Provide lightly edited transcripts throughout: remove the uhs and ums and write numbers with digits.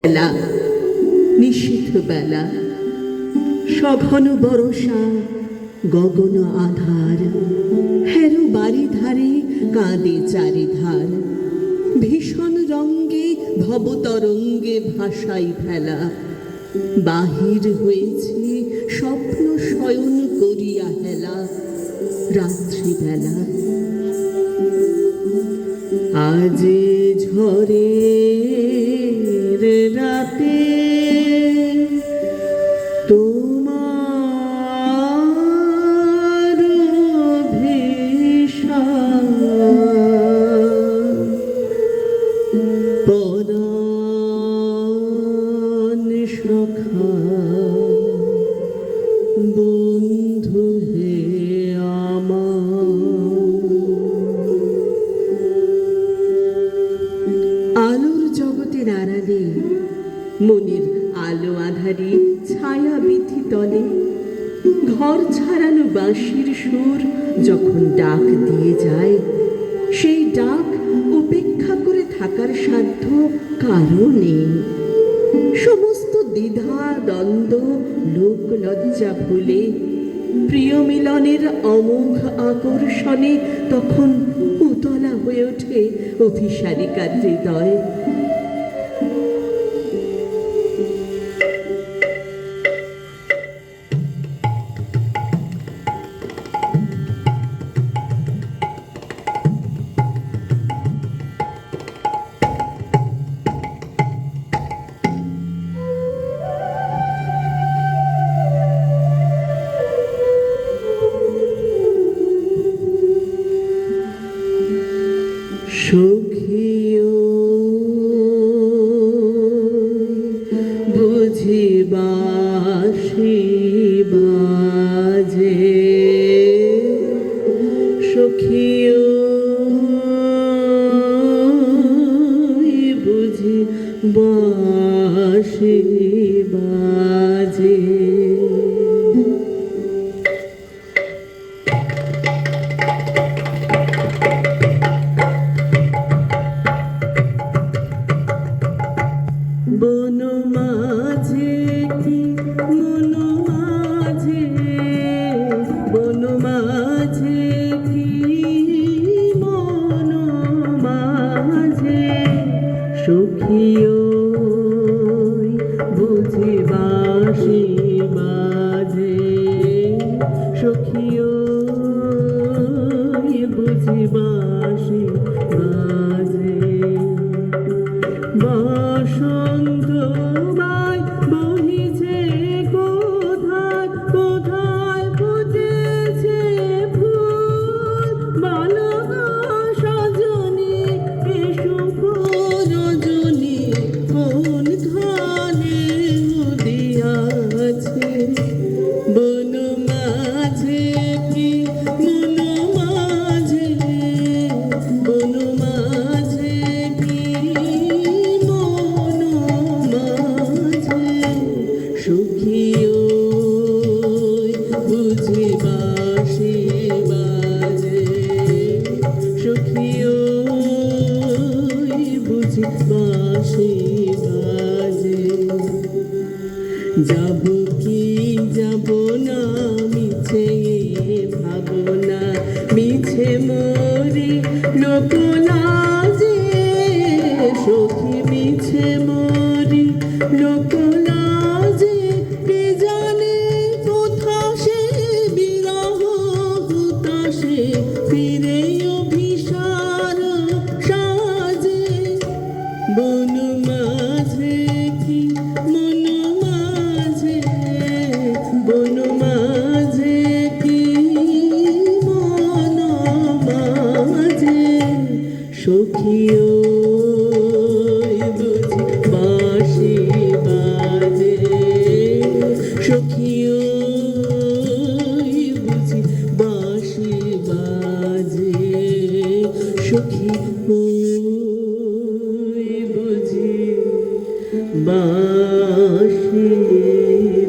বেলা নিশীথ বেলা সঘন বরষা গগন আধার হেরো বাড়ি ধারে কাঁদে চারিধার ভীষণ রঙ্গে ভবতরঙ্গে ভাসাই ফেলা বাহির হয়েছে স্বপ্ন শয়ন করিয়া হেলা রাত্রিবেলা আজে ঝরে রাতে তোমার ভীষা পরাণ সখা বন্ধু হে আলোর জগতের আড়ালে মনের আলো আধারে ছায়া বিধি তলে ঘর ছাড়ানো বাঁশির সুর যখন ডাক দিয়ে যায় সেই ডাক উপেক্ষা করে থাকার সাধ্য কারো নেই। সমস্ত দ্বিধা দ্বন্দ্ব লোক লজ্জা ভুলে প্রিয় মিলনের অমোঘ আকর্ষণে তখন উতলা হয়ে ওঠে অভিসারিকার হৃদয়। সখিও বুঝি বাঁশি বাজে সখিও বুঝি বাঁশি বাজে বন মাঝে কি মন মাঝে বন মাঝে কি মন মাঝে সখিও বুঝি বাঁশি বাজে সখিও বুঝি বাঁশি বাজে বসন্ত বাই বহিছে কোথায় কোথায় ফুটেছে ফুল ভালোবাসা জনি সুখ রজনী কোন ঘরে উদিয়াছে বন মাঝে কি মন মাঝে বন মাঝে কি সখিও বুঝি বাঁশি বাজে সখিও বুঝি বাঁশি বাজে যাব কি যাব না মিছে ভাবনা মিছে মরি লোক লাজে সখী মিছে মরি লোক লাজে কে জানে কোথা সে বিরহ হুতাশে ফিরে অভিসার সাজে বন মাঝে কি মন মাঝে বন মাঝে কি মন মাঝে সখিও বুঝি বাঁশি বাজে সখিও বুঝি বাঁশি বাজে সখী বুঝি বাঁশি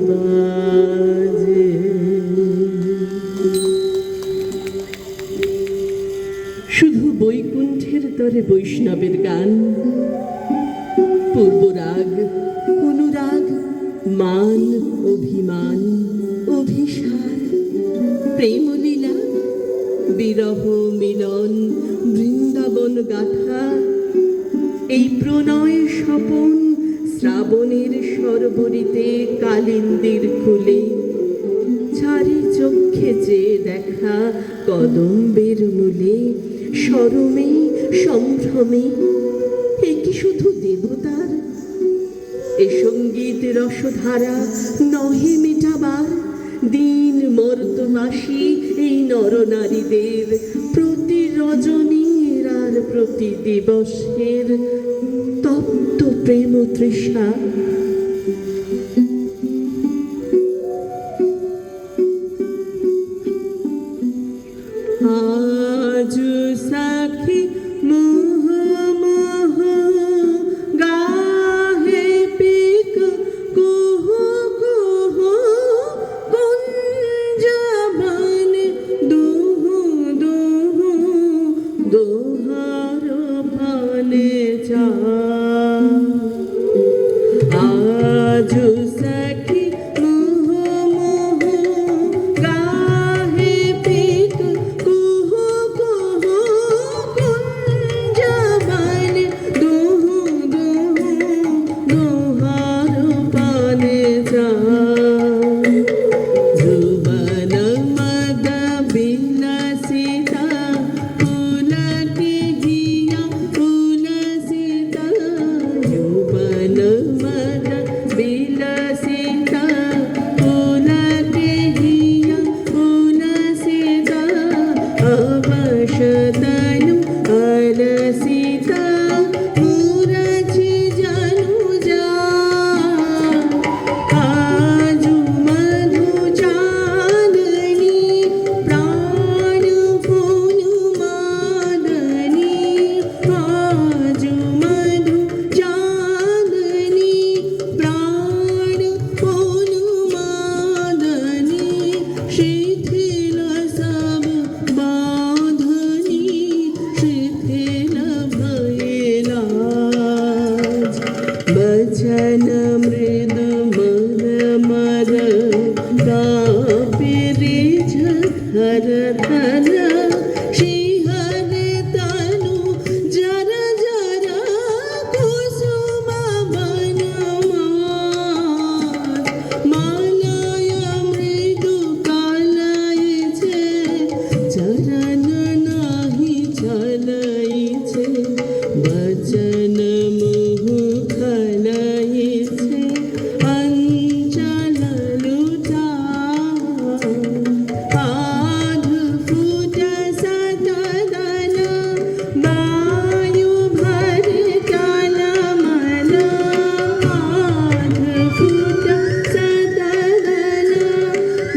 বাজে। শুধু বৈকুণ্ঠের তরে বৈষ্ণবের গান, পূর্বরাগ শ্রাবণের সরবরিতে কালিন্দির ফুলে চারি চক্ষে যে দেখা কদম্বের মূলে সরমে সম্ভ্রমে এ কি শুধু দেবতার এ সঙ্গীত রসধারা নহে মেটাবার দিন মর্তমাসী এই নরনারীদের প্রতি রজনীর আর প্রতি দিবসের তপ্ত প্রেম তৃষা। আজ সাখী মোহ মোহ গাহে পিক কুহ কুহ কুঞ্জ বন দুহ দুহ দোহার পানে চা। আজ সাখী মোহ মোহ গাহে পিক কুহ কুহ কুঞ্জ বন দুহ দুহ দোহার পানে চা। যুবন মদ বিলসিতা পুলকে হিয়া পুলসিতা। যুবন মদ বিলসিতা পুলকে হিয়া পুলসিতা। অবশতনু অলসিতা মুরছি জনু যা। आजु मधु चांदनी प्राण पुनु मादनी। आजु मधु चांदनी प्राण पुनु मादनी। शिथिल सब बांधनी शिथिल भयलाज। बचन मृद मन मर कापे रिझ धर धर। शिहर तनु जर जर कुसुम बन मार। मालय मृदु कालय छे चरण नाही चलय छे। वचन मुह खलय छे अंचल लुटा। अद्भुत सतदन वायु भर टलमल। अद्भुत सतदन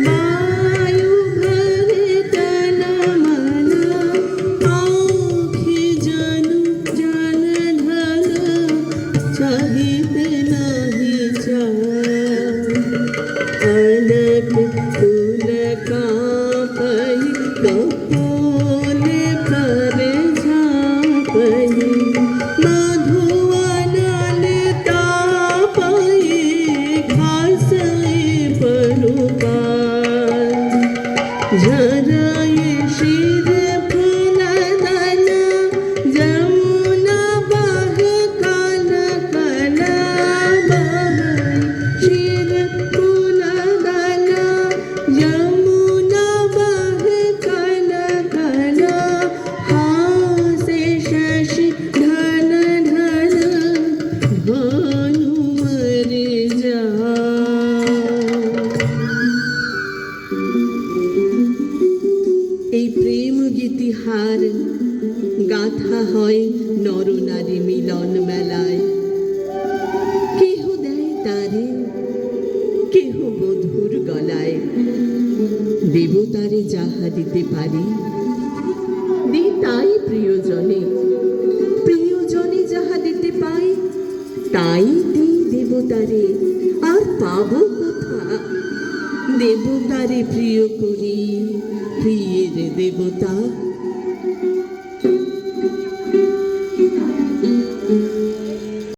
वायु भर टलमल। आँखि जनु जलधर चहित नाही चाह। अलक फूल कापहि कपोल पर झापहि। मधुवन तापहि घासहि परुपाल। झरय शिर फुलदन जमुना बह कल कल। बहै शिर फुलदन जमुना बह कल कल। हासे शशि ढल ढल भानु मर जा। এই প্রেম গীতিহার গাথা হয় নরনারী মিলন মেলায়। কেহ দেয় তারে কেহ মধুর গলায়। দেবতারে যাহা দিতে পারি দি তাই প্রিয়জনে। প্রিয়জনে যাহা দিতে পাই তাই দিই দেবতারে। আর পাবো কথা দেবতারে প্রিয় করি প্রিয়ের দেবতা।